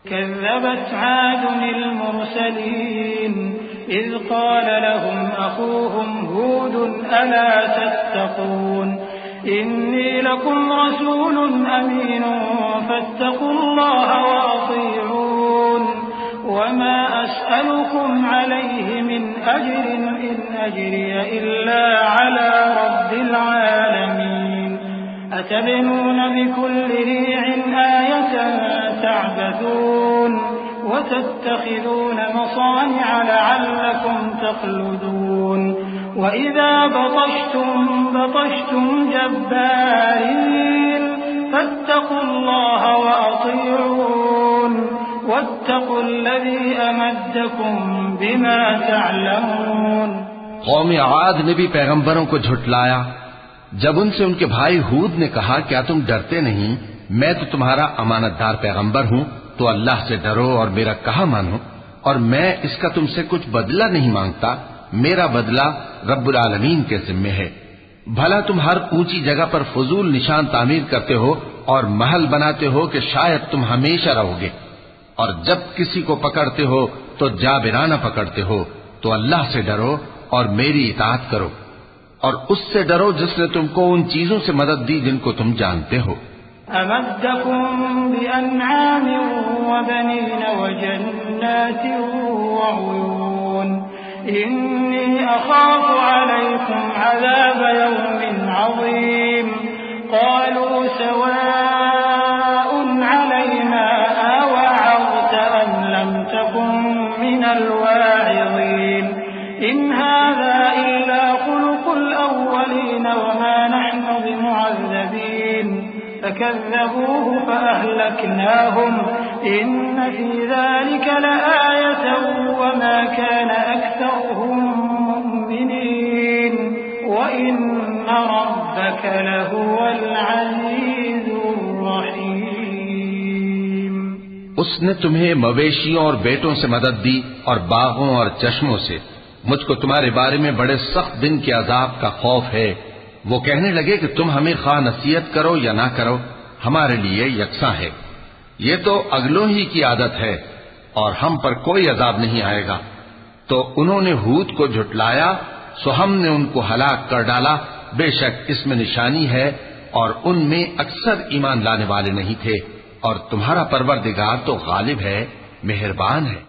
كذبت عاد المرسلين إذ قال لهم أخوهم هود ألا تتقون إني لكم رسول أمين فاتقوا الله وأطيعون وما أسألكم عليه من أجر إن أجري إلا على رب العالمين أتبنون بكل ريع آية تعبثون وتتخذون مصانع لعلكم تخلدون وإذا بطشتم بطشتم جبارين فاتقوا الله وأطيعون واتقوا الذي أمدكم بما تعلمون. قوم عاد نے بھی پیغمبروں کو جھٹلایا جب ان سے ان کے بھائی ہود نے کہا کیا تم ڈرتے نہیں، میں تو تمہارا امانت دار پیغمبر ہوں، تو اللہ سے ڈرو اور میرا کہا مانو، اور میں اس کا تم سے کچھ بدلہ نہیں مانگتا، میرا بدلہ رب العالمین کے ذمے ہے. بھلا تم ہر اونچی جگہ پر فضول نشان تعمیر کرتے ہو اور محل بناتے ہو کہ شاید تم ہمیشہ رہو گے، اور جب کسی کو پکڑتے ہو تو جابرانہ پکڑتے ہو، تو اللہ سے ڈرو اور میری اطاعت کرو، اور اس سے ڈرو جس نے تم کو ان چیزوں سے مدد دی جن کو تم جانتے ہو. أمدكم بأنعام وبنين وجنات وعيون إني أخاف عليكم عذاب يوم عظيم قالوا سواء علينا أوعظت أم لم تكن من الواعظين إن هذا إلا خلق الأولين وما نحن بمعذبين فكذبوه فأهلكناهم إن في ذلك لآية وما كان أكثرهم مؤمنين وإن ربك لهو العزيز الرحيم. اس نے تمہیں مویشیوں اور بیٹوں سے مدد دی اور باغوں اور چشموں سے. مجھ کو تمہارے بارے میں بڑے سخت دن کے عذاب کا خوف ہے. وہ کہنے لگے کہ تم ہمیں خواہ نصیحت کرو یا نہ کرو ہمارے لیے یکساں ہے، یہ تو اگلوں ہی کی عادت ہے اور ہم پر کوئی عذاب نہیں آئے گا. تو انہوں نے ہود کو جھٹلایا سو ہم نے ان کو ہلاک کر ڈالا. بے شک اس میں نشانی ہے اور ان میں اکثر ایمان لانے والے نہیں تھے، اور تمہارا پروردگار تو غالب ہے، مہربان ہے.